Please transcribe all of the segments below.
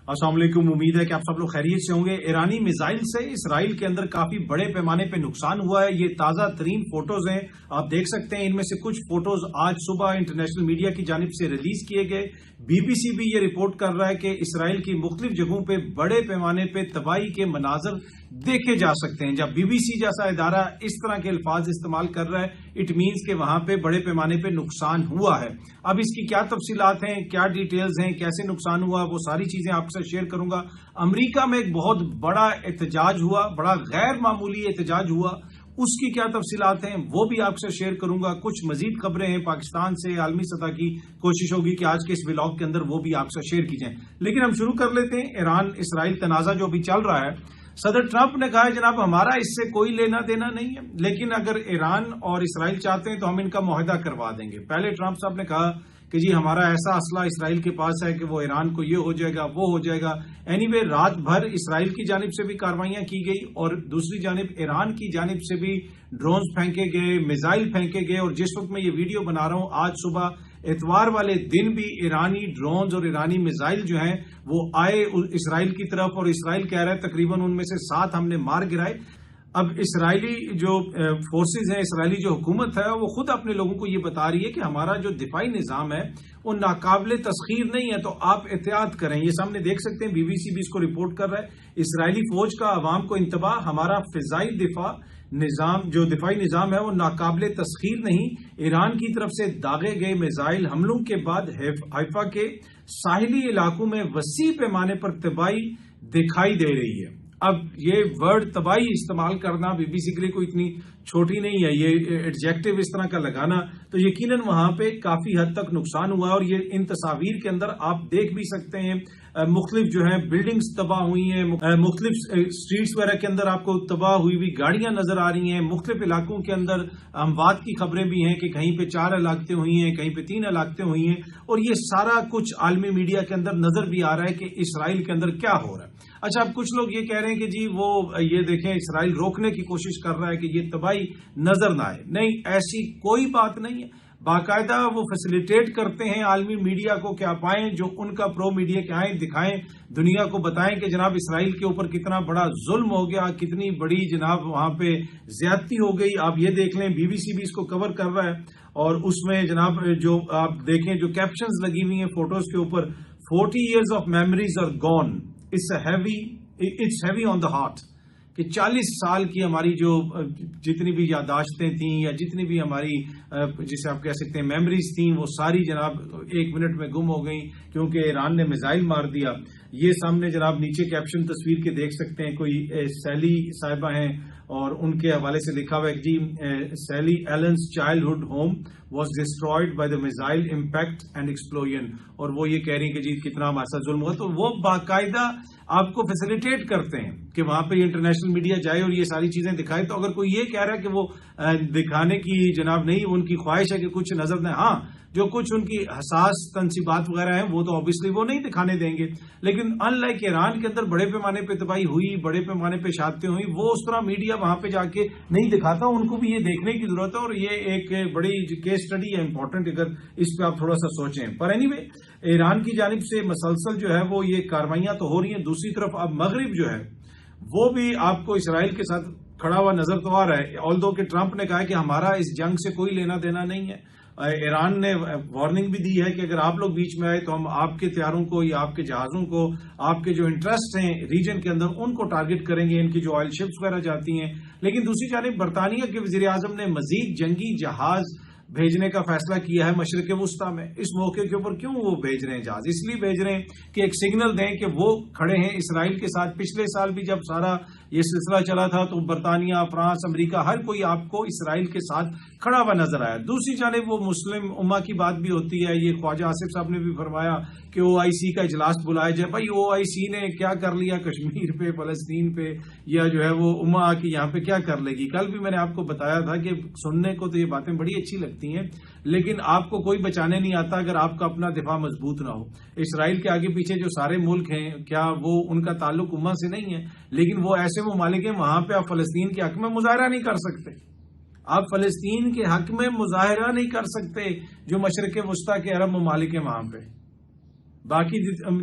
السلام علیکم، امید ہے کہ آپ سب لوگ خیریت سے ہوں گے۔ ایرانی میزائل سے اسرائیل کے اندر کافی بڑے پیمانے پہ نقصان ہوا ہے۔ یہ تازہ ترین فوٹوز ہیں، آپ دیکھ سکتے ہیں۔ ان میں سے کچھ فوٹوز آج صبح انٹرنیشنل میڈیا کی جانب سے ریلیز کیے گئے۔ بی بی سی بھی یہ رپورٹ کر رہا ہے کہ اسرائیل کی مختلف جگہوں پہ بڑے پیمانے پہ تباہی کے مناظر دیکھے جا سکتے ہیں۔ جب بی بی سی جیسا ادارہ اس طرح کے الفاظ استعمال کر رہا ہے، اٹ مینز کہ وہاں پہ بڑے پیمانے پہ نقصان ہوا ہے۔ اب اس کی کیا تفصیلات ہیں، کیا ڈیٹیلز ہیں، کیسے نقصان ہوا، وہ ساری چیزیں آپ سے شیئر کروں گا۔ امریکہ میں ایک بہت بڑا احتجاج ہوا، بڑا غیر معمولی احتجاج ہوا، اس کی کیا تفصیلات ہیں وہ بھی آپ سے شیئر کروں گا۔ کچھ مزید خبریں ہیں پاکستان سے، عالمی سطح کی کوشش ہوگی کہ آج کے اس ولاگ کے اندر وہ بھی آپ سے شیئر کی جائیں۔ لیکن ہم شروع کر لیتے ہیں۔ ایران اسرائیل تنازع جو ابھی چل رہا ہے، صدر ٹرمپ نے کہا ہے جناب ہمارا اس سے کوئی لینا دینا نہیں ہے، لیکن اگر ایران اور اسرائیل چاہتے ہیں تو ہم ان کا معاہدہ کروا دیں گے۔ پہلے ٹرمپ صاحب نے کہا کہ جی ہمارا ایسا اسلحہ اسرائیل کے پاس ہے کہ وہ ایران کو یہ ہو جائے گا، وہ ہو جائے گا۔ اینی وے رات بھر اسرائیل کی جانب سے بھی کاروائیاں کی گئی اور دوسری جانب ایران کی جانب سے بھی ڈرونز پھینکے گئے، میزائل پھینکے گئے۔ اور جس وقت میں یہ ویڈیو بنا رہا ہوں، آج صبح اتوار والے دن بھی ایرانی ڈرونز اور ایرانی میزائل جو ہیں وہ آئے اسرائیل کی طرف، اور اسرائیل کہہ رہا ہے تقریباً ان میں سے 7 ہم نے مار گرائے۔ اب اسرائیلی جو فورسز ہیں، اسرائیلی جو حکومت ہے، وہ خود اپنے لوگوں کو یہ بتا رہی ہے کہ ہمارا جو دفاعی نظام ہے وہ ناقابل تسخیر نہیں ہے، تو آپ احتیاط کریں۔ یہ سامنے دیکھ سکتے ہیں، بی بی سی بھی اس کو رپورٹ کر رہا ہے۔ اسرائیلی فوج کا عوام کو انتباہ، ہمارا فضائی دفاع نظام جو دفاعی نظام ہے وہ ناقابل تسخیر نہیں۔ ایران کی طرف سے داغے گئے میزائل حملوں کے بعد حیفا کے ساحلی علاقوں میں وسیع پیمانے پر تباہی دکھائی دے رہی ہے۔ اب یہ ورڈ تباہی استعمال کرنا بی بی سی کے لیے کوئی اتنی چھوٹی نہیں ہے، یہ ایڈجیکٹو اس طرح کا لگانا، تو یقیناً وہاں پہ کافی حد تک نقصان ہوا۔ اور یہ ان تصاویر کے اندر آپ دیکھ بھی سکتے ہیں، مختلف جو ہیں بلڈنگز تباہ ہوئی ہیں، مختلف اسٹریٹس وغیرہ کے اندر آپ کو تباہ ہوئی ہوئی گاڑیاں نظر آ رہی ہیں۔ مختلف علاقوں کے اندر اموات کی خبریں بھی ہیں کہ کہیں پہ 4 ہلاکتیں ہوئی ہیں، کہیں پہ 3 ہلاکتیں ہوئی ہیں، اور یہ سارا کچھ عالمی میڈیا کے اندر نظر بھی آ رہا ہے کہ اسرائیل کے اندر کیا ہو رہا ہے۔ اچھا، اب کچھ لوگ یہ کہہ رہے ہیں کہ جی وہ یہ دیکھیں اسرائیل روکنے کی کوشش کر رہا ہے کہ یہ تباہی نظر نہ آئے۔ نہیں، ایسی کوئی بات نہیں ہے۔ باقاعدہ وہ فیسیلیٹیٹ کرتے ہیں عالمی میڈیا کو کہ آپ آئیں، جو ان کا پرو میڈیا کے آئیں، دکھائیں، دنیا کو بتائیں کہ جناب اسرائیل کے اوپر کتنا بڑا ظلم ہو گیا، کتنی بڑی جناب وہاں پہ زیادتی ہو گئی۔ آپ یہ دیکھ لیں، بی بی سی بھی اس کو کور کر رہا ہے، اور اس میں جناب جو آپ دیکھیں جو کیپشنز لگی ہوئی ہیں فوٹوز کے اوپر، 40 years of memories are gone, it's heavy on the heart، کہ 40 سال کی ہماری جو جتنی بھی یادداشتیں تھیں یا جتنی بھی ہماری جسے آپ کہہ سکتے ہیں میموریز تھیں، وہ ساری جناب 1 منٹ میں گم ہو گئیں کیونکہ ایران نے میزائل مار دیا۔ یہ سامنے جناب نیچے کیپشن تصویر کے دیکھ سکتے ہیں، کوئی سیلی صاحبہ ہیں اور ان کے حوالے سے لکھا ہوا ہے جی Sally Allen's childhood home was destroyed by the missile impact and explosion, اور وہ یہ کہہ رہی ہیں کہ جی کتنا ہمارے ساتھ ظلم ہوا۔ تو وہ باقاعدہ آپ کو فیسیلیٹیٹ کرتے ہیں کہ وہاں پہ انٹرنیشنل میڈیا جائے اور یہ ساری چیزیں دکھائے۔ تو اگر کوئی یہ کہہ رہا ہے کہ وہ دکھانے کی جناب نہیں، ان کی خواہش ہے کہ کچھ نظر نہ، ہاں جو کچھ ان کی حساس تنصیبات وغیرہ ہیں وہ تو آبویسلی وہ نہیں دکھانے دیں گے، لیکن ان لائک ایران کے اندر بڑے پیمانے پہ تباہی ہوئی، بڑے پیمانے پہ شہادتیں ہوئی، وہ اس طرح میڈیا وہاں پہ جا کے نہیں دکھاتا۔ ان کو بھی یہ دیکھنے کی ضرورت ہے، اور یہ ایک بڑی کیس اسٹڈی ہے امپورٹنٹ، اگر اس پہ آپ تھوڑا سا سوچیں۔ پر اینی وے ایران کی جانب سے مسلسل جو ہے وہ یہ کاروائیاں تو ہو رہی ہیں، دوسری طرف اب مغرب جو ہے وہ بھی آپ کو اسرائیل کے ساتھ کھڑا ہوا نظر تو آ رہا ہے، آلدو کہ ٹرمپ نے کہا ہے کہ ہمارا اس جنگ سے کوئی لینا دینا نہیں ہے۔ ایران نے وارننگ بھی دی ہے کہ اگر آپ لوگ بیچ میں آئے تو ہم آپ کے طیاروں کو یا آپ کے جہازوں کو، آپ کے جو انٹرسٹ ہیں ریجن کے اندر، ان کو ٹارگٹ کریں گے، ان کی جو آئل شپس وغیرہ جاتی ہیں۔ لیکن دوسری جانب برطانیہ کے وزیر اعظم نے مزید جنگی جہاز بھیجنے کا فیصلہ کیا ہے مشرق وسطیٰ میں۔ اس موقع کے اوپر کیوں وہ بھیج رہے ہیں جہاز؟ اس لیے بھیج رہے ہیں کہ ایک سگنل دیں کہ وہ کھڑے ہیں اسرائیل کے ساتھ۔ پچھلے سال بھی جب سارا یہ سلسلہ چلا تھا تو برطانیہ، فرانس، امریکہ، ہر کوئی آپ کو اسرائیل کے ساتھ کھڑا ہوا نظر آیا۔ دوسری جانب وہ مسلم امہ کی بات بھی ہوتی ہے، یہ خواجہ آصف صاحب نے بھی فرمایا کہ OIC کا اجلاس بلایا جائے۔ بھائی OIC نے کیا کر لیا کشمیر پہ، فلسطین پہ، یا جو ہے وہ امہ آ کے یہاں پہ کیا کر لے گی؟ کل بھی میں نے آپ کو بتایا تھا کہ سننے کو تو یہ باتیں بڑی اچھی لگتی ہیں، لیکن آپ کو کوئی بچانے نہیں آتا اگر آپ کا اپنا دفاع مضبوط نہ ہو۔ اسرائیل کے آگے پیچھے جو سارے ملک ہیں، کیا وہ ان کا تعلق امہ سے نہیں ہے؟ لیکن وہ ایسے ممالک ہیں وہاں پہ آپ فلسطین کے حق میں مظاہرہ نہیں کر سکتے، آپ فلسطین کے حق میں مظاہرہ نہیں کر سکتے جو مشرق وسطیٰ کے عرب ممالک ہیں وہاں پہ۔ باقی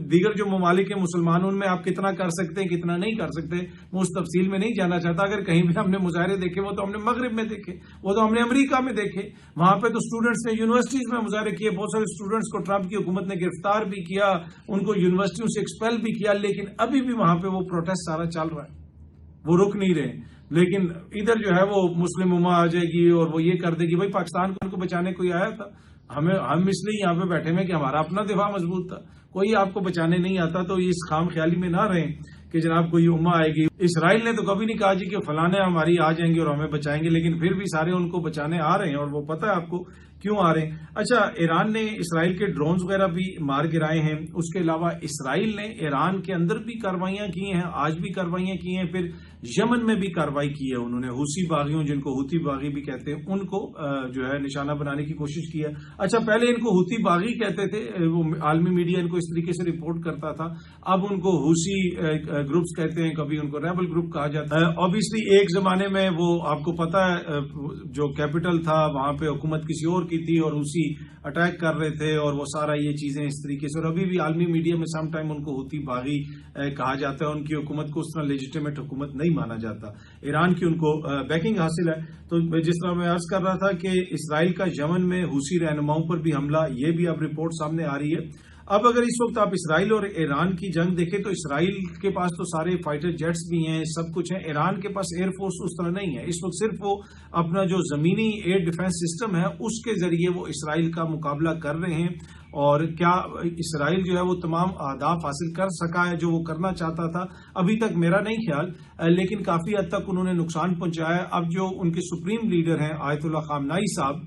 دیگر جو ممالک ہیں مسلمانوں میں آپ کتنا کر سکتے ہیں کتنا نہیں کر سکتے میں اس تفصیل میں نہیں جانا چاہتا. اگر کہیں بھی ہم نے مظاہرے دیکھے وہ تو ہم نے مغرب میں دیکھے, وہ تو ہم نے امریکہ میں دیکھے. وہاں پہ تو اسٹوڈنٹس نے یونیورسٹیز میں مظاہرے کیے, بہت سارے اسٹوڈنٹس کو ٹرمپ کی حکومت نے گرفتار بھی کیا, ان کو یونیورسٹیوں سے ایکسپیل بھی کیا, لیکن ابھی بھی وہاں پہ وہ پروٹیسٹ سارا چل رہا ہے, وہ رک نہیں رہے. لیکن ادھر جو ہے وہ مسلم امہ آ جائے گی اور وہ یہ کر دے گی بھائی پاکستان کو بچانے کوئی آیا تھا, ہم اس لیے یہاں پہ بیٹھے ہوئے کہ ہمارا اپنا دفاع مضبوط تھا, کوئی آپ کو بچانے نہیں آتا. تو اس خام خیالی میں نہ رہیں کہ جناب کوئی امہ آئے گی. اسرائیل نے تو کبھی نہیں کہا جی کہ فلانے ہماری آ جائیں گے اور ہمیں بچائیں گے, لیکن پھر بھی سارے ان کو بچانے آ رہے ہیں اور وہ پتہ ہے آپ کو کیوں آ رہے ہیں. اچھا, ایران نے اسرائیل کے ڈرونز وغیرہ بھی مار گرائے ہیں. اس کے علاوہ اسرائیل نے ایران کے اندر بھی کاروائیاں کی ہیں, آج بھی کاروائیاں کی ہیں, پھر یمن میں بھی کاروائی کی ہے انہوں نے. حوثی باغیوں جن کو حوثی باغی بھی کہتے ہیں ان کو جو ہے نشانہ بنانے کی کوشش کی ہے. اچھا, پہلے ان کو حوثی باغی کہتے تھے, وہ عالمی میڈیا ان کو اس طریقے سے رپورٹ کرتا تھا, اب ان کو حوثی گروپس کہتے ہیں, کبھی ان کو ریبل گروپ کہا جاتا ہے. obviously ایک زمانے میں وہ آپ کو پتا ہے جو کیپٹل تھا وہاں پہ حکومت کسی اور کی تھی اور حوثی اٹیک کر رہے تھے اور وہ سارا یہ چیزیں اس طریقے سے, اور ابھی بھی عالمی میڈیا میں سم ٹائم ان کو حوثی باغی کہا جاتا ہے. ان کی حکومت کو اس طرح لیجیٹیمیٹ حکومت نہیں مانا جاتا. ایران کی ان کو بیکنگ حاصل ہے. تو جس طرح میں عرض کر رہا تھا کہ اسرائیل کا یمن میں حوثی رہنماؤں پر بھی حملہ, یہ بھی اب رپورٹ سامنے آ رہی ہے. اب اگر اس وقت آپ اسرائیل اور ایران کی جنگ دیکھیں تو اسرائیل کے پاس تو سارے فائٹر جیٹس بھی ہیں, سب کچھ ہے. ایران کے پاس ایئر فورس اس طرح نہیں ہے. اس وقت صرف وہ اپنا جو زمینی ایئر ڈیفنس سسٹم ہے اس کے ذریعے وہ اسرائیل کا مقابلہ کر رہے ہیں. اور کیا اسرائیل جو ہے وہ تمام اہداف حاصل کر سکا ہے جو وہ کرنا چاہتا تھا؟ ابھی تک میرا نہیں خیال, لیکن کافی حد تک انہوں نے نقصان پہنچایا ہے. اب جو ان کے سپریم لیڈر ہیں آیت اللہ خامنائی صاحب,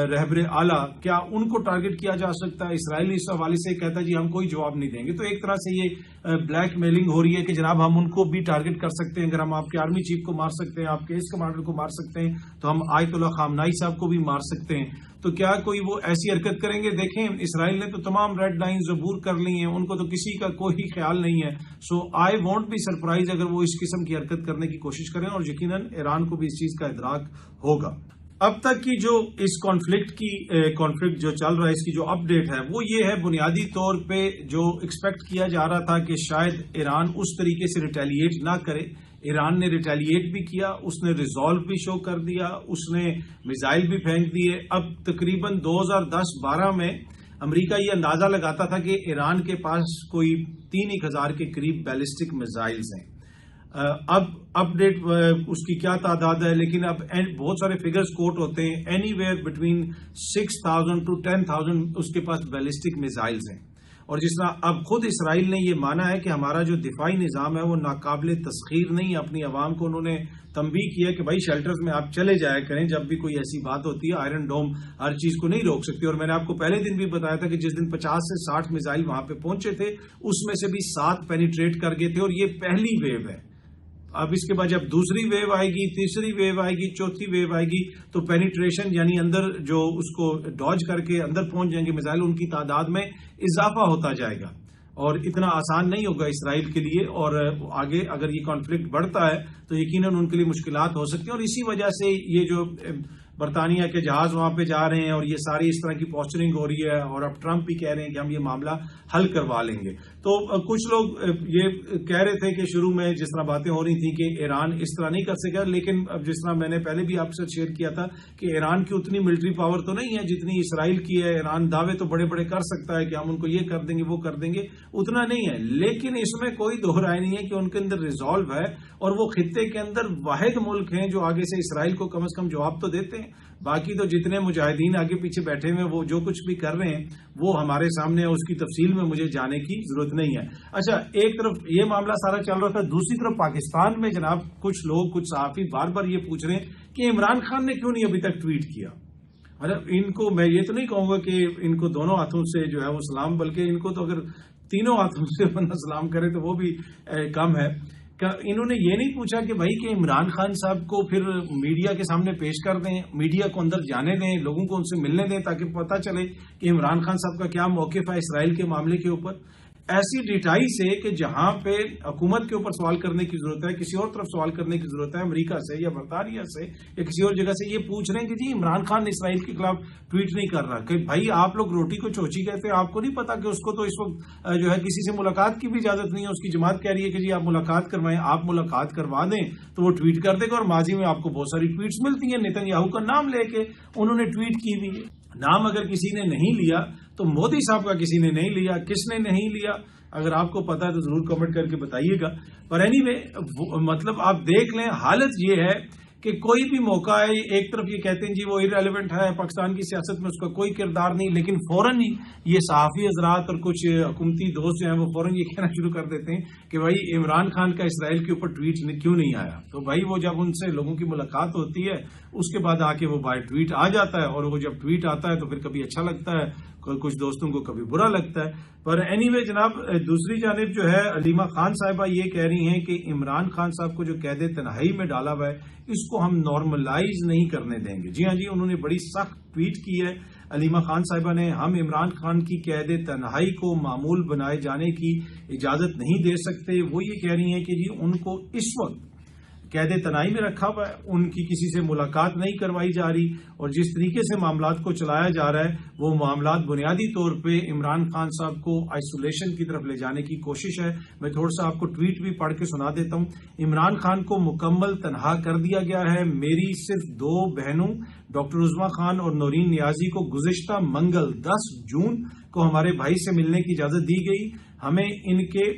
رہبر اعلیٰ, کیا ان کو ٹارگٹ کیا جا سکتا ہے؟ اسرائیل اس حوالے سے کہتا ہے جی ہم کوئی جواب نہیں دیں گے. تو ایک طرح سے یہ بلیک میلنگ ہو رہی ہے کہ جناب ہم ان کو بھی ٹارگٹ کر سکتے ہیں, اگر ہم آپ کے آرمی چیف کو مار سکتے ہیں, آپ کے اس کمانڈر کو مار سکتے ہیں, تو ہم آیت اللہ خامنائی صاحب کو بھی مار سکتے ہیں. تو کیا کوئی وہ ایسی حرکت کریں گے؟ دیکھیں اسرائیل نے تو تمام ریڈ لائنز عبور کر لی ہیں, ان کو تو کسی کا کوئی خیال نہیں ہے. سو آئی وونٹ بی سرپرائز اگر وہ اس قسم کی حرکت کرنے کی کوشش کریں, اور یقیناً ایران کو بھی اس چیز کا ادراک ہوگا. اب تک کی جو اس کانفلکٹ جو چل رہا ہے اس کی جو اپ ڈیٹ ہے وہ یہ ہے, بنیادی طور پہ جو ایکسپیکٹ کیا جا رہا تھا کہ شاید ایران اس طریقے سے ریٹیلیٹ نہ کرے. ایران نے ریٹیلیٹ بھی کیا, اس نے ریزالو بھی شو کر دیا, اس نے میزائل بھی پھینک دیے. اب تقریباً 2010-12 میں امریکہ یہ اندازہ لگاتا تھا کہ ایران کے پاس کوئی 3,000 کے قریب بیلسٹک میزائلز ہیں. اب اپ ڈیٹ اس کی کیا تعداد ہے, لیکن اب بہت سارے فگرز کوٹ ہوتے ہیں, اینی ویئر بٹوین 6,000 to 10,000 اس کے پاس بیلسٹک میزائلز ہیں. اور جس طرح اب خود اسرائیل نے یہ مانا ہے کہ ہمارا جو دفاعی نظام ہے وہ ناقابل تسخیر نہیں ہے. اپنی عوام کو انہوں نے تنبیہ کیا کہ بھائی شیلٹرز میں آپ چلے جایا کریں جب بھی کوئی ایسی بات ہوتی ہے. آئرن ڈوم ہر چیز کو نہیں روک سکتی, اور میں نے آپ کو پہلے دن بھی بتایا تھا کہ جس دن 50 سے 60 میزائل وہاں پہ پہنچے تھے اس میں سے بھی 7 پینیٹریٹ کر گئے تھے, اور یہ پہلی ویو ہے. اب اس کے بعد جب دوسری ویو آئے گی, تیسری ویو آئے گی, چوتھی ویو آئے گی, تو پینیٹریشن یعنی اندر جو اس کو ڈاج کر کے اندر پہنچ جائیں گے میزائل, ان کی تعداد میں اضافہ ہوتا جائے گا. اور اتنا آسان نہیں ہوگا اسرائیل کے لیے, اور آگے اگر یہ کانفلکٹ بڑھتا ہے تو یقیناً ان کے لیے مشکلات ہو سکتی ہیں. اور اسی وجہ سے یہ جو برطانیہ کے جہاز وہاں پہ جا رہے ہیں اور یہ ساری اس طرح کی پوسچرنگ ہو رہی ہے, اور اب ٹرمپ بھی کہہ رہے ہیں کہ ہم یہ معاملہ حل کروا لیں گے. تو کچھ لوگ یہ کہہ رہے تھے کہ شروع میں جس طرح باتیں ہو رہی تھیں کہ ایران اس طرح نہیں کر سکے, لیکن اب جس طرح میں نے پہلے بھی آپ سے شیئر کیا تھا کہ ایران کی اتنی ملٹری پاور تو نہیں ہے جتنی اسرائیل کی ہے. ایران دعوے تو بڑے بڑے کر سکتا ہے کہ ہم ان کو یہ کر دیں گے وہ کر دیں گے, اتنا نہیں ہے, لیکن اس میں کوئی دو رائے نہیں ہے کہ ان کے اندر ریزالو ہے, اور وہ خطے کے اندر واحد ملک ہیں جو آگے سے اسرائیل کو کم از کم جواب تو دیتے ہیں. باقی تو جتنے مجاہدین آگے پیچھے بیٹھے ہوئے وہ جو کچھ بھی کر رہے ہیں وہ ہمارے سامنے ہے, اس کی تفصیل میں مجھے جانے کی ضرورت نہیں ہے. اچھا, ایک طرف یہ معاملہ سارا چل رہا تھا, دوسری طرف پاکستان میں جناب کچھ لوگ, کچھ صحافی بار بار یہ پوچھ رہے ہیں کہ عمران خان نے کیوں نہیں ابھی تک ٹویٹ کیا. مطلب ان کو میں یہ تو نہیں کہوں گا کہ ان کو دونوں ہاتھوں سے جو ہے وہ سلام, بلکہ ان کو تو اگر تینوں ہاتھوں سے بندہ سلام کرے تو وہ بھی کم ہے. انہوں نے یہ نہیں پوچھا کہ بھائی کہ عمران خان صاحب کو پھر میڈیا کے سامنے پیش کر دیں, میڈیا کو اندر جانے دیں, لوگوں کو ان سے ملنے دیں تاکہ پتہ چلے کہ عمران خان صاحب کا کیا موقف ہے اسرائیل کے معاملے کے اوپر. ایسی ڈٹائی سے کہ جہاں پہ حکومت کے اوپر سوال کرنے کی ضرورت ہے، کسی اور طرف سوال کرنے کی ضرورت ہے، امریکہ سے یا برطانیہ سے یا کسی اور جگہ سے یہ پوچھ رہے ہیں کہ جی عمران خان اسرائیل کے خلاف ٹویٹ نہیں کر رہا، کہ بھائی آپ لوگ روٹی کو چوچی کہتے ہیں، آپ کو نہیں پتا کہ اس کو تو اس وقت جو ہے کسی سے ملاقات کی بھی اجازت نہیں ہے، اس کی جماعت کہہ رہی ہے کہ جی آپ ملاقات کروائیں، آپ ملاقات کروا دیں تو وہ ٹویٹ کر دے گا، اور ماضی میں آپ کو بہت ساری ٹویٹس ملتی ہیں نیتن یاہو کا نام لے کے انہوں نے ٹویٹ کی ہوئی ہے۔ نام اگر کسی نے نہیں لیا تو مودی صاحب کا کسی نے نہیں لیا، کس نے نہیں لیا؟ اگر آپ کو پتا ہے تو ضرور کمنٹ کر کے بتائیے گا۔ پر اینی وے مطلب آپ دیکھ لیں، حالت یہ ہے کہ کوئی بھی موقع ہے، ایک طرف یہ کہتے ہیں جی وہ ارریلیونٹ ہے، پاکستان کی سیاست میں اس کا کوئی کردار نہیں، لیکن فوراً ہی یہ صحافی حضرات اور کچھ حکومتی دوست جو ہیں وہ فوراً یہ کہنا شروع کر دیتے ہیں کہ بھائی عمران خان کا اسرائیل کے اوپر ٹویٹ کیوں نہیں آیا؟ تو بھائی وہ جب ان سے لوگوں کی ملاقات ہوتی ہے اس کے بعد آ کے وہ بائی ٹویٹ آ جاتا ہے، اور وہ جب ٹویٹ آتا ہے تو پھر کبھی اچھا لگتا ہے، کچھ دوستوں کو کبھی برا لگتا ہے۔ پر اینی وے جناب، دوسری جانب جو ہے علیمہ خان صاحبہ یہ کہہ رہی ہیں کہ عمران خان صاحب کو جو قید تنہائی میں ڈالا ہوا ہے اس کو ہم نارملائز نہیں کرنے دیں گے۔ جی ہاں جی، انہوں نے بڑی سخت ٹویٹ کی ہے علیمہ خان صاحبہ نے، ہم عمران خان کی قید تنہائی کو معمول بنائے جانے کی اجازت نہیں دے سکتے۔ وہ یہ کہہ رہی ہیں کہ جی ان کو اس وقت قید تنہائی میں رکھا ہوا ہے، ان کی کسی سے ملاقات نہیں کروائی جا رہی، اور جس طریقے سے معاملات کو چلایا جا رہا ہے وہ معاملات بنیادی طور پہ عمران خان صاحب کو آئسولیشن کی طرف لے جانے کی کوشش ہے۔ میں تھوڑا سا آپ کو ٹویٹ بھی پڑھ کے سنا دیتا ہوں۔ عمران خان کو مکمل تنہا کر دیا گیا ہے، میری صرف 2 بہنوں ڈاکٹر عظمیٰ خان اور نورین نیازی کو گزشتہ منگل 10 جون کو ہمارے بھائی سے ملنے کی اجازت دی گئی۔ ہمیں ان کے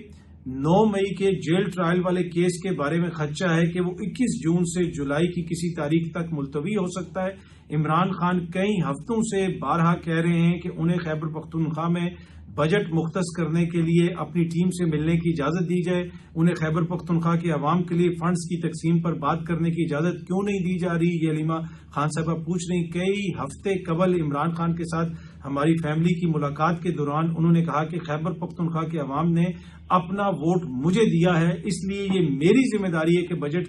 9 مئی کے جیل ٹرائل والے کیس کے بارے میں خدشہ ہے کہ وہ 21 جون سے جولائی کی کسی تاریخ تک ملتوی ہو سکتا ہے۔ عمران خان کئی ہفتوں سے بارہا کہہ رہے ہیں کہ انہیں خیبر پختونخوا میں بجٹ مختص کرنے کے لیے اپنی ٹیم سے ملنے کی اجازت دی جائے، انہیں خیبر پختونخوا کے عوام کے لیے فنڈز کی تقسیم پر بات کرنے کی اجازت کیوں نہیں دی جا رہی؟ یہ علیمہ خان صاحبہ پوچھ رہی۔ کئی ہفتے قبل عمران خان کے ساتھ ہماری فیملی کی ملاقات کے دوران انہوں نے کہا کہ خیبر پختونخوا کے عوام نے اپنا ووٹ مجھے دیا ہے، اس لیے یہ میری ذمہ داری ہے کہ بجٹ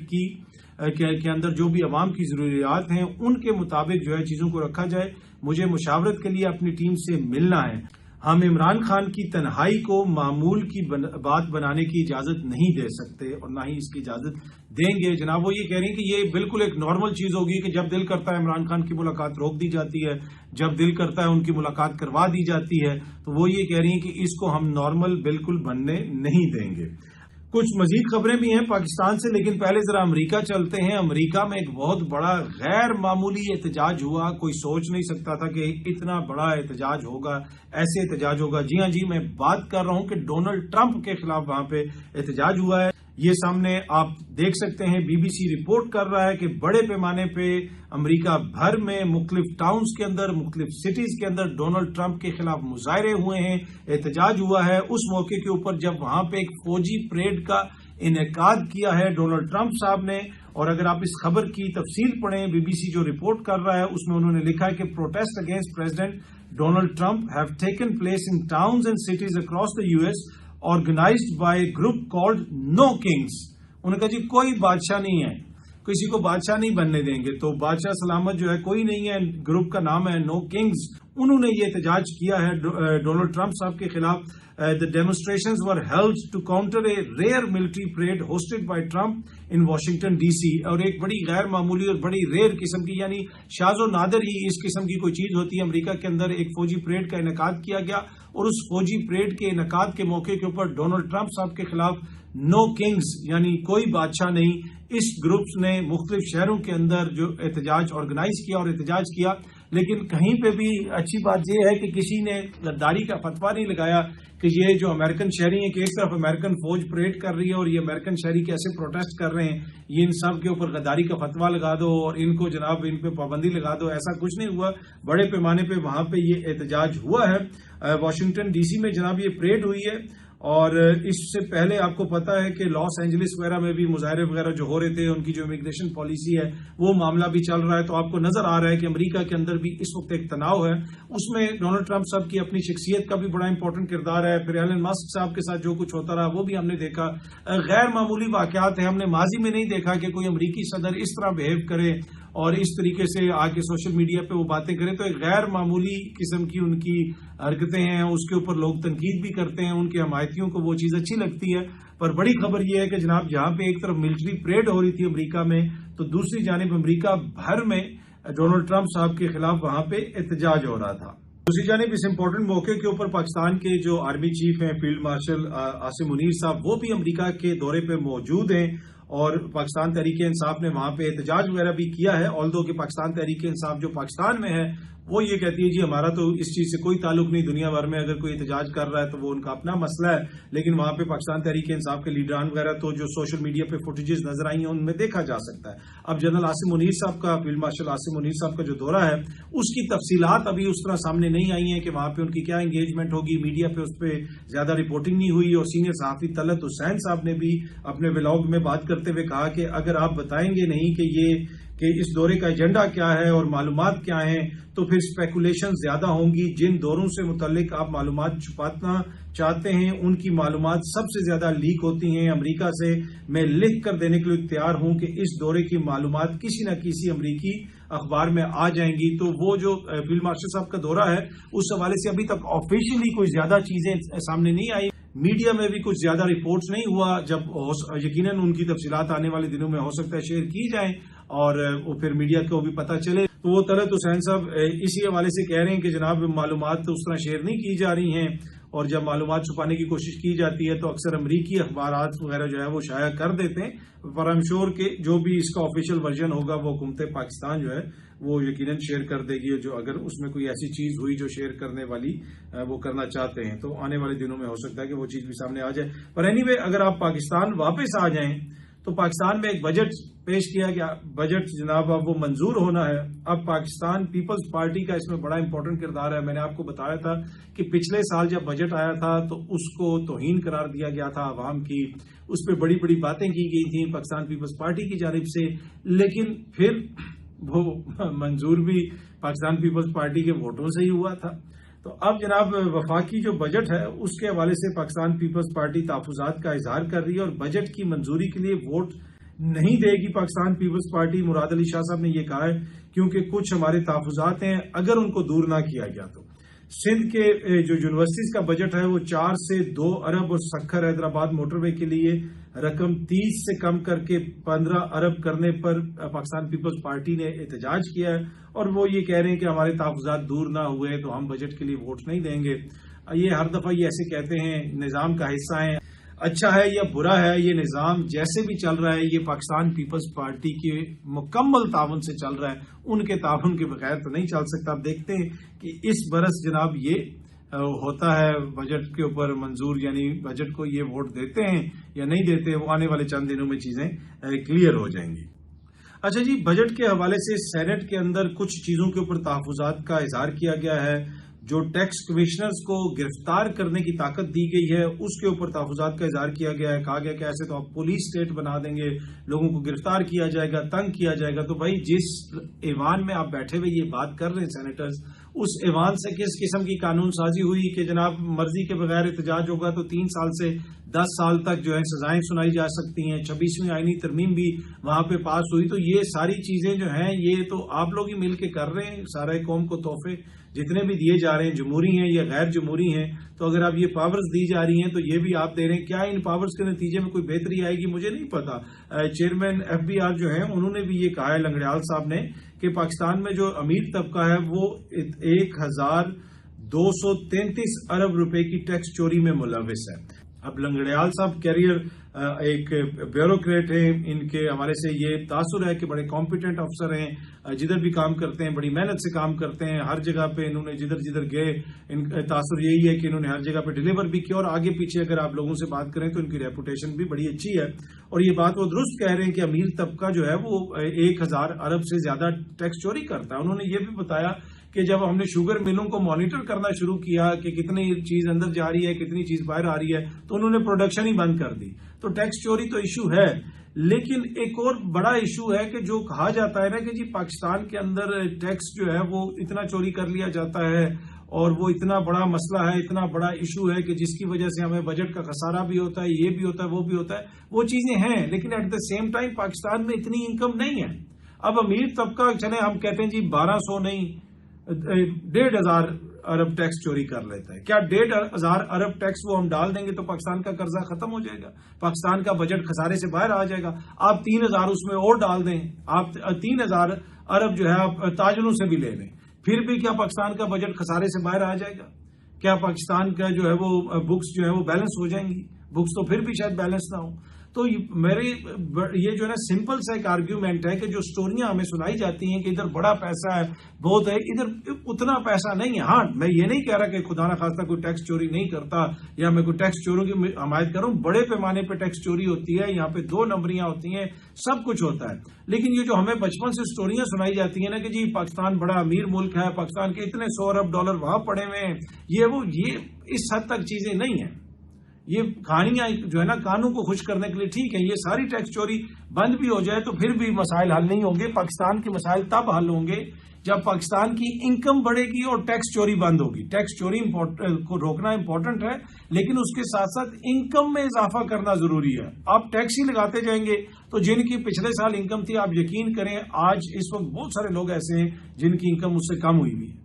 کے اندر جو بھی عوام کی ضروریات ہیں ان کے مطابق جو ہے چیزوں کو رکھا جائے، مجھے مشاورت کے لیے اپنی ٹیم سے ملنا ہے۔ ہم عمران خان کی تنہائی کو معمول کی بات بنانے کی اجازت نہیں دے سکتے اور نہ ہی اس کی اجازت دیں گے۔ جناب وہ یہ کہہ رہی ہیں کہ یہ بالکل ایک نارمل چیز ہوگی کہ جب دل کرتا ہے عمران خان کی ملاقات روک دی جاتی ہے، جب دل کرتا ہے ان کی ملاقات کروا دی جاتی ہے، تو وہ یہ کہہ رہی ہیں کہ اس کو ہم نارمل بالکل بننے نہیں دیں گے۔ کچھ مزید خبریں بھی ہیں پاکستان سے، لیکن پہلے ذرا امریکہ چلتے ہیں۔ امریکہ میں ایک بہت بڑا غیر معمولی احتجاج ہوا، کوئی سوچ نہیں سکتا تھا کہ اتنا بڑا احتجاج ہوگا، ایسے احتجاج ہوگا۔ جی ہاں جی، میں بات کر رہا ہوں کہ ڈونلڈ ٹرمپ کے خلاف وہاں پہ احتجاج ہوا ہے۔ یہ سامنے آپ دیکھ سکتے ہیں، بی بی سی رپورٹ کر رہا ہے کہ بڑے پیمانے پہ امریکہ بھر میں مختلف ٹاؤنز کے اندر، مختلف سٹیز کے اندر ڈونلڈ ٹرمپ کے خلاف مظاہرے ہوئے ہیں، احتجاج ہوا ہے اس موقع کے اوپر جب وہاں پہ ایک فوجی پریڈ کا انعقاد کیا ہے ڈونلڈ ٹرمپ صاحب نے۔ اور اگر آپ اس خبر کی تفصیل پڑھیں، بی بی سی جو رپورٹ کر رہا ہے اس میں انہوں نے لکھا ہے کہ protest against President Donald Trump have taken place in towns and cities across the U S organised by a group called No Kings. انہوں نے کہا جی کوئی بادشاہ نہیں ہے، کسی کو بادشاہ نہیں بننے دیں گے، تو بادشاہ سلامت جو ہے کوئی نہیں ہے، گروپ کا نام ہے نو کنگز۔ انہوں نے یہ احتجاج کیا ہے ڈونلڈ ٹرمپ صاحب کے خلاف۔ The demonstrations were held to counter a rare military parade hosted by Trump in Washington DC۔ اور ایک بڑی غیر معمولی اور بڑی ریئر قسم کی، یعنی شاذ و نادر ہی اس قسم کی کوئی چیز ہوتی ہے، امریکہ کے اندر ایک فوجی پریڈ کا انعقاد کیا گیا، اور اس فوجی پریڈ کے انعقاد کے موقع کے اوپر ڈونلڈ ٹرمپ صاحب کے خلاف نو کنگز یعنی کوئی بادشاہ نہیں، اس گروپس نے مختلف شہروں کے اندر جو احتجاج آرگنائز کیا اور احتجاج کیا۔ لیکن کہیں پہ بھی اچھی بات یہ ہے کہ کسی نے غداری کا فتویٰ نہیں لگایا کہ یہ جو امریکن شہری ہیں کہ ایک طرف امریکن فوج پریڈ کر رہی ہے اور یہ امریکن شہری کیسے پروٹیسٹ کر رہے ہیں، یہ ان سب کے اوپر غداری کا فتویٰ لگا دو اور ان کو جناب ان پہ پابندی لگا دو، ایسا کچھ نہیں ہوا۔ بڑے پیمانے پہ وہاں پہ یہ احتجاج ہوا ہے۔ واشنگٹن ڈی سی میں جناب یہ پریڈ ہوئی ہے، اور اس سے پہلے آپ کو پتا ہے کہ لاس اینجلس وغیرہ میں بھی مظاہرے وغیرہ جو ہو رہے تھے، ان کی جو امیگریشن پالیسی ہے وہ معاملہ بھی چل رہا ہے۔ تو آپ کو نظر آ رہا ہے کہ امریکہ کے اندر بھی اس وقت ایک تناؤ ہے، اس میں ڈونلڈ ٹرمپ صاحب کی اپنی شخصیت کا بھی بڑا امپورٹنٹ کردار ہے، پھر ایلن مسک صاحب کے ساتھ جو کچھ ہوتا رہا وہ بھی ہم نے دیکھا۔ غیر معمولی واقعات ہیں، ہم نے ماضی میں نہیں دیکھا کہ کوئی امریکی صدر اس طرح بہیو کرے اور اس طریقے سے آگے سوشل میڈیا پہ وہ باتیں کریں تو ایک غیر معمولی قسم کی ان کی حرکتیں ہیں، اس کے اوپر لوگ تنقید بھی کرتے ہیں، ان کے حمایتیوں کو وہ چیز اچھی لگتی ہے۔ پر بڑی خبر یہ ہے کہ جناب جہاں پہ ایک طرف ملٹری پریڈ ہو رہی تھی امریکہ میں، تو دوسری جانب امریکہ بھر میں ڈونلڈ ٹرمپ صاحب کے خلاف وہاں پہ احتجاج ہو رہا تھا۔ دوسری جانب اس امپورٹنٹ موقع کے اوپر پاکستان کے جو آرمی چیف ہیں فیلڈ مارشل عاصم منیر صاحب، وہ بھی امریکہ کے دورے پہ موجود ہیں، اور پاکستان تحریک انصاف نے وہاں پہ احتجاج وغیرہ بھی کیا ہے۔ آلدو کہ پاکستان تحریک انصاف جو پاکستان میں ہے وہ یہ کہتی ہے جی ہمارا تو اس چیز سے کوئی تعلق نہیں، دنیا بھر میں اگر کوئی احتجاج کر رہا ہے تو وہ ان کا اپنا مسئلہ ہے، لیکن وہاں پہ پاکستان تحریک انصاف کے لیڈران وغیرہ تو جو سوشل میڈیا پہ فوٹیجز نظر آئی ہیں ان میں دیکھا جا سکتا ہے۔ اب جنرل عاصم منیر صاحب کا، فیلڈ مارشل عاصم منیر صاحب کا جو دورہ ہے اس کی تفصیلات ابھی اس طرح سامنے نہیں آئی ہیں کہ وہاں پہ ان کی کیا انگیجمنٹ ہوگی، میڈیا پہ اس پہ زیادہ رپورٹنگ نہیں ہوئی، اور سینئر صحافی طلعت حسین صاحب نے بھی اپنے ولاگ میں بات کرتے ہوئے کہا کہ اگر آپ بتائیں گے نہیں کہ اس دورے کا ایجنڈا کیا ہے اور معلومات کیا ہیں تو پھر اسپیکولیشن زیادہ ہوں گی۔ جن دوروں سے متعلق آپ معلومات چھپانا چاہتے ہیں ان کی معلومات سب سے زیادہ لیک ہوتی ہیں امریکہ سے۔ میں لکھ کر دینے کے لیے تیار ہوں کہ اس دورے کی معلومات کسی نہ کسی امریکی اخبار میں آ جائیں گی۔ تو وہ جو فیلڈ مارشل صاحب کا دورہ ہے اس حوالے سے ابھی تک آفیشلی کوئی زیادہ چیزیں سامنے نہیں آئی، میڈیا میں بھی کچھ زیادہ رپورٹس نہیں ہوا۔ جب یقیناً ان کی تفصیلات آنے والے دنوں میں ہو سکتا ہے شیئر کی جائیں اور وہ پھر میڈیا کو بھی پتہ چلے۔ تو وہ طلعت حسین صاحب اسی حوالے سے کہہ رہے ہیں کہ جناب معلومات تو اس طرح شیئر نہیں کی جا رہی ہیں، اور جب معلومات چھپانے کی کوشش کی جاتی ہے تو اکثر امریکی اخبارات وغیرہ جو ہے وہ شائع کر دیتے ہیں، پر ایم شور کہ جو بھی اس کا آفیشیل ورژن ہوگا وہ حکومت پاکستان جو ہے وہ یقیناً شیئر کر دے گی، جو اگر اس میں کوئی ایسی چیز ہوئی جو شیئر کرنے والی وہ کرنا چاہتے ہیں تو آنے والے دنوں میں ہو سکتا ہے کہ وہ چیز بھی سامنے آ جائے۔ پر اینی وے اگر آپ پاکستان واپس آ جائیں تو پاکستان میں ایک بجٹ پیش کیا گیا، بجٹ جناب اب وہ منظور ہونا ہے۔ اب پاکستان پیپلز پارٹی کا اس میں بڑا امپورٹنٹ کردار ہے۔ میں نے آپ کو بتایا تھا کہ پچھلے سال جب بجٹ آیا تھا تو اس کو توہین قرار دیا گیا تھا عوام کی، اس پہ بڑی بڑی باتیں کی گئی تھیں پاکستان پیپلز پارٹی کی جانب سے، لیکن پھر وہ منظور بھی پاکستان پیپلز پارٹی کے ووٹوں سے ہی ہوا تھا۔ تو اب جناب وفاقی جو بجٹ ہے اس کے حوالے سے پاکستان پیپلز پارٹی تحفظات کا اظہار کر رہی ہے، اور بجٹ کی منظوری کے لیے ووٹ نہیں دے گی پاکستان پیپلز پارٹی۔ مراد علی شاہ صاحب نے یہ کہا ہے کیونکہ کچھ ہمارے تحفظات ہیں اگر ان کو دور نہ کیا گیا تو۔ سندھ کے جو یونیورسٹیز کا بجٹ ہے وہ 4 سے 2 ارب اور سکھر حیدرآباد موٹر وے کے لیے رقم 30 سے کم کر کے 15 ارب کرنے پر پاکستان پیپلز پارٹی نے احتجاج کیا ہے، اور وہ یہ کہہ رہے ہیں کہ ہمارے تحفظات دور نہ ہوئے تو ہم بجٹ کے لیے ووٹ نہیں دیں گے۔ یہ ہر دفعہ یہ ایسے کہتے ہیں، نظام کا حصہ ہیں، اچھا ہے یا برا ہے یہ نظام جیسے بھی چل رہا ہے یہ پاکستان پیپلز پارٹی کے مکمل تعاون سے چل رہا ہے، ان کے تعاون کے بغیر تو نہیں چل سکتا۔ آپ دیکھتے ہیں کہ اس برس جناب یہ ہوتا ہے بجٹ کے اوپر منظور، یعنی بجٹ کو یہ ووٹ دیتے ہیں یا نہیں دیتے، وہ آنے والے چند دنوں میں چیزیں کلیئر ہو جائیں گی۔ اچھا جی، بجٹ کے حوالے سے سینٹ کے اندر کچھ چیزوں کے اوپر تحفظات کا اظہار کیا گیا ہے۔ جو ٹیکس کمشنرز کو گرفتار کرنے کی طاقت دی گئی ہے اس کے اوپر تحفظات کا اظہار کیا گیا ہے۔ کہا گیا کہ ایسے تو آپ پولیس اسٹیٹ بنا دیں گے، لوگوں کو گرفتار کیا جائے گا، تنگ کیا جائے گا۔ تو بھائی جس ایوان میں آپ بیٹھے ہوئے یہ بات کر رہے ہیں سینیٹرز، اس ایوان سے کس قسم کی قانون سازی ہوئی کہ جناب مرضی کے بغیر احتجاج ہوگا تو 3 سال سے 10 سال تک جو ہے سزائیں سنائی جا سکتی ہیں۔ 26ویں آئینی ترمیم بھی وہاں پہ پاس ہوئی۔ تو یہ ساری چیزیں جو ہیں یہ تو آپ لوگ ہی مل کے کر رہے ہیں، سارے قوم کو تحفے جتنے بھی دیے جا رہے ہیں، جمہوری ہیں یا غیر جمہوری ہیں، تو اگر آپ یہ پاورز دی جا رہی ہیں تو یہ بھی آپ دے رہے ہیں۔ کیا ان پاورز کے نتیجے میں کوئی بہتری آئے گی مجھے نہیں پتا۔ چیئرمین FBR جو ہیں انہوں نے بھی یہ کہا ہے، لنگڑیال صاحب نے، کہ پاکستان میں جو امیر طبقہ ہے وہ 1233 ارب روپے کی ٹیکس چوری میں ملوث ہے۔ اب لنگڑیال صاحب کیریئر ایک بیوروکریٹ ہیں، ان کے حوالے سے یہ تاثر ہے کہ بڑے کمپیٹنٹ افسر ہیں، جدھر بھی کام کرتے ہیں بڑی محنت سے کام کرتے ہیں، ہر جگہ پہ انہوں نے جدھر جدھر گئے ان کا تاثر یہی ہے کہ انہوں نے ہر جگہ پہ ڈیلیور بھی کیا، اور آگے پیچھے اگر آپ لوگوں سے بات کریں تو ان کی ریپوٹیشن بھی بڑی اچھی ہے۔ اور یہ بات وہ درست کہہ رہے ہیں کہ امیر طبقہ جو ہے وہ 1000 ارب سے زیادہ ٹیکس چوری کرتا ہے۔ انہوں نے یہ بھی بتایا کہ جب ہم نے شوگر ملوں کو مانیٹر کرنا شروع کیا کہ کتنی چیز اندر جا رہی ہے کتنی چیز باہر آ رہی ہے تو انہوں نے پروڈکشن ہی بند کر دی۔ تو ٹیکس چوری تو ایشو ہے، لیکن ایک اور بڑا ایشو ہے کہ جو کہا جاتا ہے نا کہ جی پاکستان کے اندر ٹیکس جو ہے وہ اتنا چوری کر لیا جاتا ہے اور وہ اتنا بڑا مسئلہ ہے، اتنا بڑا ایشو ہے کہ جس کی وجہ سے ہمیں بجٹ کا خسارہ بھی ہوتا ہے، یہ بھی ہوتا ہے وہ بھی ہوتا ہے، وہ چیزیں ہیں، لیکن at the same time Pakistan میں اتنی انکم نہیں ہے۔ اب امیر طبقہ چلے ہم کہتے ہیں جی 1200 نہیں 1500 ارب ٹیکس چوری کر لیتا ہے. کیا 1500 ارب ٹیکس وہ ہم ڈال دیں گے تو پاکستان کا قرضہ ختم ہو جائے گا, پاکستان کا بجٹ خسارے سے باہر آ جائے گا؟ آپ 3000 اس میں اور ڈال دیں, آپ 3000 ارب جو ہے آپ تاجروں سے بھی لے لیں, پھر بھی کیا پاکستان کا بجٹ خسارے سے باہر آ جائے گا؟ کیا پاکستان کا جو ہے وہ بکس جو ہے وہ بیلنس ہو جائیں گی؟ بکس تو پھر بھی شاید بیلنس نہ ہو. تو میری یہ جو ہے نا سمپل سا ایک آرگیومنٹ ہے کہ جو سٹوریاں ہمیں سنائی جاتی ہیں کہ ادھر بڑا پیسہ ہے بہت ہے, ادھر اتنا پیسہ نہیں ہے. ہاں میں یہ نہیں کہہ رہا کہ خدا نہ خواستہ کوئی ٹیکس چوری نہیں کرتا یا میں کوئی ٹیکس چوروں کی حمایت کر رہا ہوں. بڑے پیمانے پہ ٹیکس چوری ہوتی ہے, یہاں پہ 2 نمبریاں ہوتی ہیں, سب کچھ ہوتا ہے. لیکن یہ جو ہمیں بچپن سے سٹوریاں سنائی جاتی ہیں نا کہ جی پاکستان بڑا امیر ملک ہے, پاکستان کے اتنے 100 ارب ڈالر وہاں پڑے ہوئے ہیں, یہ اس حد تک چیزیں نہیں ہیں. یہ کہانیاں جو ہے نا کانوں کو خوش کرنے کے لیے ٹھیک ہے. یہ ساری ٹیکس چوری بند بھی ہو جائے تو پھر بھی مسائل حل نہیں ہوں گے. پاکستان کے مسائل تب حل ہوں گے جب پاکستان کی انکم بڑھے گی اور ٹیکس چوری بند ہوگی. ٹیکس چوری کو روکنا امپورٹنٹ ہے, لیکن اس کے ساتھ ساتھ انکم میں اضافہ کرنا ضروری ہے. آپ ٹیکس ہی لگاتے جائیں گے تو جن کی پچھلے سال انکم تھی, آپ یقین کریں آج اس وقت بہت سارے لوگ ایسے ہیں جن کی انکم اس سے کم ہوئی بھی ہے.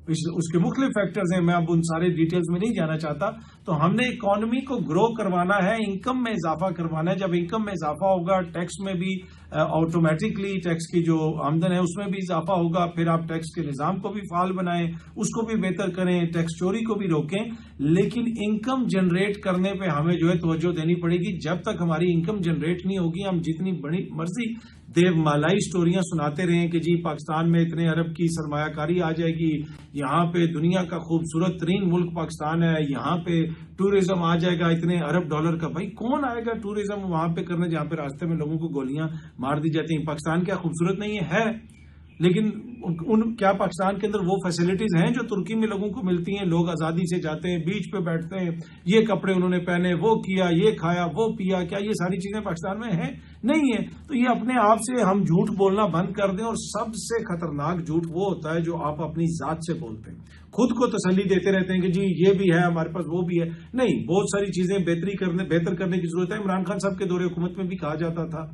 اس کے مختلف فیکٹرز ہیں, میں اب ان سارے ڈیٹیلز میں نہیں جانا چاہتا. تو ہم نے اکانومی کو گرو کروانا ہے, انکم میں اضافہ کروانا ہے. جب انکم میں اضافہ ہوگا ٹیکس میں بھی آٹومیٹکلی ٹیکس کی جو آمدن ہے اس میں بھی اضافہ ہوگا. پھر آپ ٹیکس کے نظام کو بھی فعال بنائیں, اس کو بھی بہتر کریں, ٹیکس چوری کو بھی روکیں. لیکن انکم جنریٹ کرنے پہ ہمیں جو ہے توجہ دینی پڑے گی. جب تک ہماری انکم جنریٹ نہیں ہوگی, ہم جتنی بڑی مرضی دیو مالائی سٹوریاں سناتے رہیں کہ جی پاکستان میں اتنے ارب کی سرمایہ کاری آ جائے گی, یہاں پہ دنیا کا خوبصورت ترین ملک پاکستان ہے, یہاں پہ ٹورزم آ جائے گا اتنے ارب ڈالر کا. بھائی کون آئے گا ٹورزم وہاں پہ کرنے جہاں پہ راستے میں لوگوں کو گولیاں مار دی جاتی ہیں؟ پاکستان کیا خوبصورت نہیں ہے؟ لیکن کیا پاکستان کے اندر وہ فیسلٹیز ہیں جو ترکی میں لوگوں کو ملتی ہیں؟ لوگ آزادی سے جاتے ہیں, بیچ پہ بیٹھتے ہیں, یہ کپڑے انہوں نے پہنے, وہ کیا, یہ کھایا, وہ پیا. کیا یہ ساری چیزیں پاکستان میں ہیں؟ نہیں ہے. تو یہ اپنے آپ سے ہم جھوٹ بولنا بند کر دیں. اور سب سے خطرناک جھوٹ وہ ہوتا ہے جو آپ اپنی ذات سے بولتے ہیں, خود کو تسلی دیتے رہتے ہیں کہ جی یہ بھی ہے ہمارے پاس, وہ بھی ہے. نہیں, بہت ساری چیزیں بہتر کرنے کی ضرورت ہے. عمران خان صاحب کے دور حکومت میں بھی کہا جاتا تھا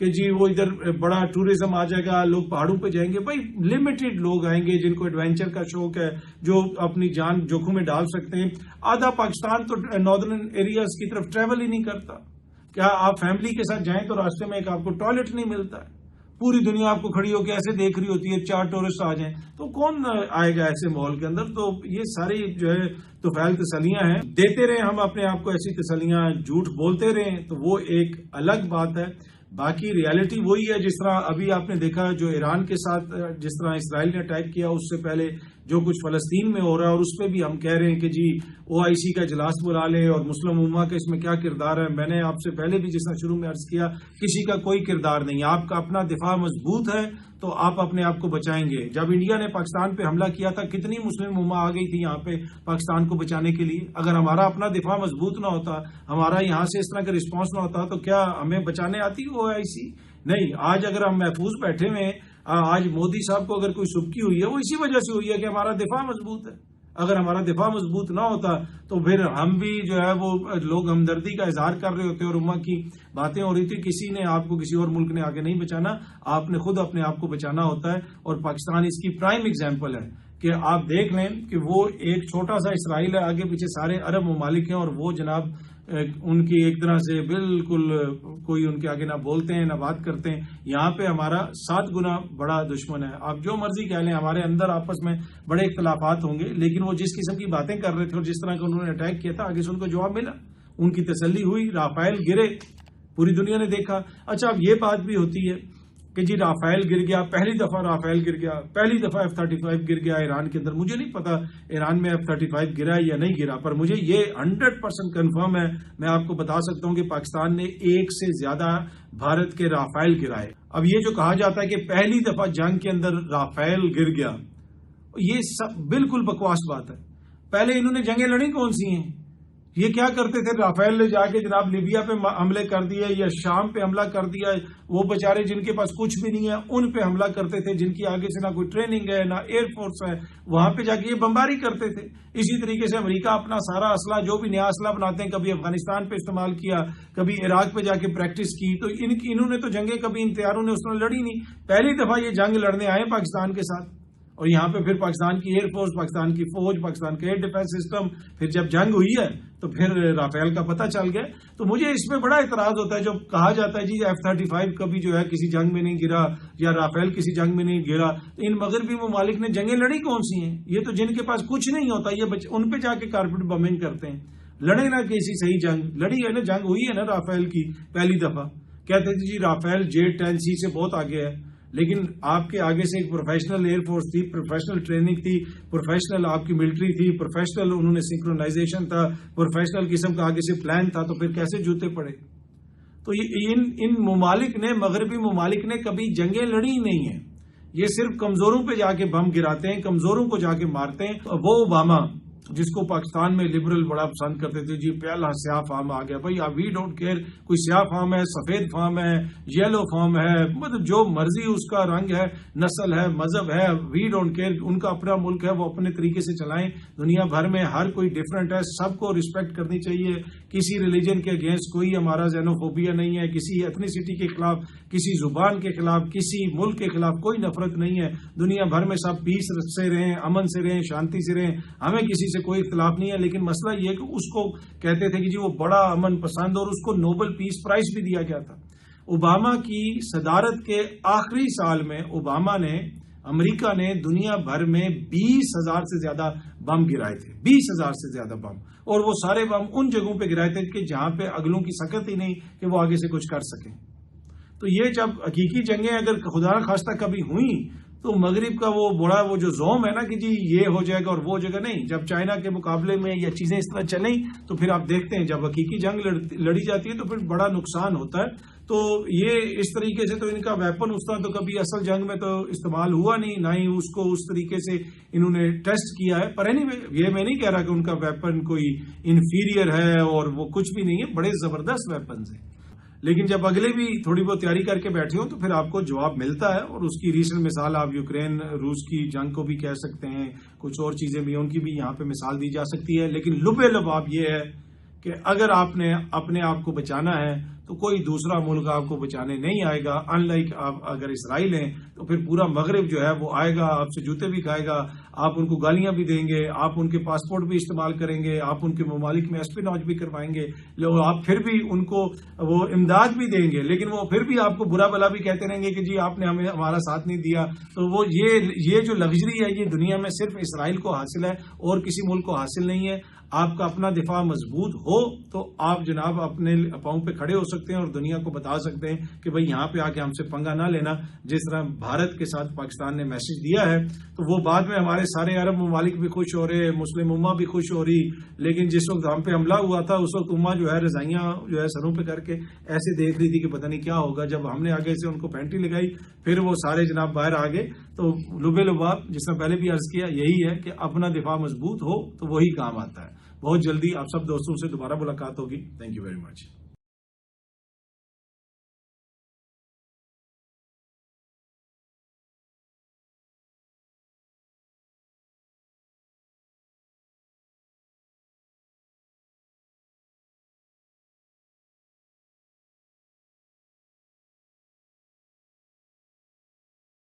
کہ جی وہ ادھر بڑا ٹورزم آ جائے گا, لوگ پہاڑوں پہ جائیں گے. بھائی لمیٹڈ لوگ آئیں گے جن کو ایڈونچر کا شوق ہے, جو اپنی جان جوکھوں میں ڈال سکتے ہیں. آدھا پاکستان تو ناردرن ایریاز کی طرف ٹریول ہی نہیں کرتا. کیا آپ فیملی کے ساتھ جائیں تو راستے میں ایک آپ کو ٹوائلٹ نہیں ملتا ہے. پوری دنیا آپ کو کھڑی ہو کے ایسے دیکھ رہی ہوتی ہے, 4 ٹورسٹ آ جائیں تو کون آئے گا ایسے ماحول کے اندر؟ تو یہ ساری جو ہے تو فیل تسلیاں ہیں, دیتے رہیں ہم اپنے آپ کو ایسی تسلیاں, جھوٹ بولتے رہیں تو وہ ایک الگ بات ہے. باقی ریالٹی وہی ہے جس طرح ابھی آپ نے دیکھا جو ایران کے ساتھ جس طرح اسرائیل نے اٹیک کیا, اس سے پہلے جو کچھ فلسطین میں ہو رہا ہے, اور اس پہ بھی ہم کہہ رہے ہیں کہ جی OIC کا اجلاس بلا لیں اور مسلم امہ کا اس میں کیا کردار ہے. میں نے آپ سے پہلے بھی جس طرح شروع میں عرض کیا, کسی کا کوئی کردار نہیں. آپ کا اپنا دفاع مضبوط ہے تو آپ اپنے آپ کو بچائیں گے. جب انڈیا نے پاکستان پہ حملہ کیا تھا کتنی مسلم امہ آ گئی تھی یہاں پہ پاکستان کو بچانے کے لیے. اگر ہمارا اپنا دفاع مضبوط نہ ہوتا, ہمارا یہاں سے اس طرح کا رسپانس نہ ہوتا تو کیا ہمیں بچانے آتی OIC؟ نہیں. آج اگر ہم محفوظ بیٹھے ہوئے ہیں, آج مودی صاحب کو اگر کوئی سبکی ہوئی ہے وہ اسی وجہ سے ہوئی ہے کہ ہمارا دفاع مضبوط ہے. اگر ہمارا دفاع مضبوط نہ ہوتا تو پھر ہم بھی جو ہے وہ لوگ ہمدردی کا اظہار کر رہے ہوتے اور امہ کی باتیں ہو رہی تھی. کسی نے آپ کو کسی اور ملک نے آگے نہیں بچانا, آپ نے خود اپنے آپ کو بچانا ہوتا ہے. اور پاکستان اس کی پرائم ایگزامپل ہے کہ آپ دیکھ لیں کہ وہ ایک چھوٹا سا اسرائیل ہے, آگے پیچھے سارے عرب ممالک ہیں, اور وہ جناب ان کی ایک طرح سے بالکل کوئی ان کے آگے نہ بولتے ہیں نہ بات کرتے ہیں. یہاں پہ ہمارا 7 گنا بڑا دشمن ہے. آپ جو مرضی کہہ لیں, ہمارے اندر آپس میں بڑے اختلافات ہوں گے, لیکن وہ جس قسم کی باتیں کر رہے تھے اور جس طرح کا انہوں نے اٹیک کیا تھا, آگے سے ان کو جواب ملا, ان کی تسلی ہوئی. رافیل گرے, پوری دنیا نے دیکھا. اچھا اب یہ بات بھی ہوتی ہے کہ جی رافیل گر گیا, پہلی دفعہ رافیل گر گیا, پہلی دفعہ F-35 گر گیا ایران کے اندر. مجھے نہیں پتا ایران میں F-35 گرا ہے یا نہیں گرا, پر مجھے یہ 100% کنفرم ہے, میں آپ کو بتا سکتا ہوں کہ پاکستان نے 1 سے زیادہ بھارت کے رافیل گرائے. اب یہ جو کہا جاتا ہے کہ پہلی دفعہ جنگ کے اندر رافیل گر گیا, یہ سب بالکل بکواس بات ہے. پہلے انہوں نے جنگیں لڑی کون سی ہیں؟ یہ کیا کرتے تھے؟ رافیل نے جا کے جناب لیبیا پہ حملے کر دیے یا شام پہ حملہ کر دیا، وہ بیچارے جن کے پاس کچھ بھی نہیں ہے ان پہ حملہ کرتے تھے، جن کی آگے سے نہ کوئی ٹریننگ ہے نہ ایئر فورس ہے، وہاں پہ جا کے یہ بمباری کرتے تھے۔ اسی طریقے سے امریکہ اپنا سارا اسلحہ جو بھی نیا اسلحہ بناتے ہیں، کبھی افغانستان پہ استعمال کیا، کبھی عراق پہ جا کے پریکٹس کی، تو انہوں نے تو جنگیں کبھی ان تیاروں نے اس میں لڑی نہیں، پہلی دفعہ یہ جنگ لڑنے آئے پاکستان کے ساتھ، اور یہاں پہ پھر پاکستان کی ایئر فورس، پاکستان کی فوج، پاکستان کا ایئر ڈیفنس سسٹم، پھر جب جنگ ہوئی ہے تو پھر رافیل کا پتہ چل گیا۔ تو مجھے اس میں بڑا اعتراض ہوتا ہے، جب کہا جاتا ہے جی F-35 کبھی جو ہے کسی جنگ میں نہیں گرا یا رافیل کسی جنگ میں نہیں گرا، ان مغربی ممالک نے جنگیں لڑی کون سی ہیں؟ یہ تو جن کے پاس کچھ نہیں ہوتا یہ ان پہ جا کے کارپیٹ بمنگ کرتے ہیں، لڑے نہ کسی صحیح جنگ لڑی ہے نا، جنگ ہوئی ہے نا رافیل کی پہلی دفعہ، کہتے تھے جی رافیل J-10C سے بہت آگے ہے، لیکن آپ کے آگے سے ایک پروفیشنل ایئر فورس تھی، پروفیشنل ٹریننگ تھی، پروفیشنل آپ کی ملٹری تھی، پروفیشنل انہوں نے سنکرونائزیشن تھا، پروفیشنل قسم کا آگے سے پلان تھا، تو پھر کیسے جوتے پڑے؟ تو ان ممالک نے، مغربی ممالک نے کبھی جنگیں لڑی نہیں ہیں، یہ صرف کمزوروں پہ جا کے بم گراتے ہیں، کمزوروں کو جا کے مارتے ہیں۔ وہ اوباما جس کو پاکستان میں لبرل بڑا پسند کرتے تھے، جی پہلا سیاہ فام آ گیا، بھائی وی ڈونٹ کیئر، کوئی سیاہ فام ہے، سفید فام ہے، یلو فام ہے، مطلب جو مرضی اس کا رنگ ہے، نسل ہے، مذہب ہے، وی ڈونٹ کیئر، ان کا اپنا ملک ہے، وہ اپنے طریقے سے چلائیں، دنیا بھر میں ہر کوئی ڈفرینٹ ہے، سب کو رسپیکٹ کرنی چاہیے، کسی ریلیجن کے اگینسٹ کوئی ہمارا زینوفوبیا نہیں ہے، کسی ایتھنیسٹی کے خلاف، کسی زبان کے خلاف، کسی ملک کے خلاف کوئی نفرت نہیں ہے، دنیا بھر میں سب پیس سے رہیں، امن سے رہیں، شانتی سے رہیں، ہمیں کسی سے کوئی اختلاف نہیں ہے۔ لیکن مسئلہ یہ کہ اس کو کہتے تھے کہ جی وہ بڑا امن پسند، اور اس کو نوبل پیس پرائز بھی دیا گیا تھا۔ اوباما کی صدارت کے آخری سال میں امریکہ نے دنیا بھر میں 20,000 سے زیادہ بم گرائے تھے، 20,000 سے زیادہ بم، اور وہ سارے بم ان جگہوں پہ گرائے تھے کہ جہاں پہ اگلوں کی سکت ہی نہیں کہ وہ آگے سے کچھ کر سکیں۔ تو یہ جب حقیقی جنگیں اگر خدا نخواستہ کبھی ہوئیں تو مغرب کا وہ جو زوم ہے نا کہ جی یہ ہو جائے گا اور وہ جگہ نہیں، جب چائنا کے مقابلے میں یہ چیزیں اس طرح چلیں تو پھر آپ دیکھتے ہیں جب حقیقی جنگ لڑی جاتی ہے تو پھر بڑا نقصان ہوتا ہے۔ تو یہ اس طریقے سے تو ان کا ویپن اس طرح تو کبھی اصل جنگ میں تو استعمال ہوا نہیں، نہ ہی اس کو اس طریقے سے انہوں نے ٹیسٹ کیا ہے۔ پر یہ میں نہیں کہہ رہا کہ ان کا ویپن کوئی انفیریئر ہے اور وہ کچھ بھی نہیں ہے، بڑے زبردست ویپنز ہیں، لیکن جب اگلے بھی تھوڑی بہت تیاری کر کے بیٹھے ہو تو پھر آپ کو جواب ملتا ہے۔ اور اس کی ریسنٹ مثال آپ یوکرین روس کی جنگ کو بھی کہہ سکتے ہیں، کچھ اور چیزیں بھی ان کی بھی یہاں پہ مثال دی جا سکتی ہے، لیکن لب لباب یہ ہے کہ اگر آپ نے اپنے آپ کو بچانا ہے تو کوئی دوسرا ملک آپ کو بچانے نہیں آئے گا۔ ان لائک آپ اگر اسرائیل ہیں تو پھر پورا مغرب جو ہے وہ آئے گا، آپ سے جوتے بھی کھائے گا، آپ ان کو گالیاں بھی دیں گے، آپ ان کے پاسپورٹ بھی استعمال کریں گے، آپ ان کے ممالک میں اسپیناج بھی کروائیں گے، آپ پھر بھی ان کو وہ امداد بھی دیں گے، لیکن وہ پھر بھی آپ کو برا بلا بھی کہتے رہیں گے کہ جی آپ نے ہمیں ہمارا ساتھ نہیں دیا۔ تو وہ یہ جو لگژری ہے یہ دنیا میں صرف اسرائیل کو حاصل ہے اور کسی ملک کو حاصل نہیں ہے۔ آپ کا اپنا دفاع مضبوط ہو تو آپ جناب اپنے پاؤں پہ کھڑے ہو سکتے ہیں اور دنیا کو بتا سکتے ہیں کہ بھئی یہاں پہ آ کے ہم سے پنگا نہ لینا، جس طرح بھارت کے ساتھ پاکستان نے میسج دیا ہے۔ تو وہ بعد میں ہمارے سارے عرب ممالک بھی خوش ہو رہے، مسلم امہ بھی خوش ہو رہی، لیکن جس وقت ہم پہ حملہ ہوا تھا اس وقت امہ جو ہے رضائیاں جو ہے سروں پہ کر کے ایسے دیکھ رہی تھی کہ پتہ نہیں کیا ہوگا۔ جب ہم نے آگے سے ان کو پینٹی لگائی پھر وہ سارے جناب باہر آ گئے۔ تو لبے لباب جس نے پہلے بھی عرض کیا یہی ہے کہ اپنا دفاع مضبوط ہو تو وہی کام آتا ہے۔ بہت جلدی آپ سب دوستوں سے دوبارہ ملاقات ہوگی۔ Thank you very much.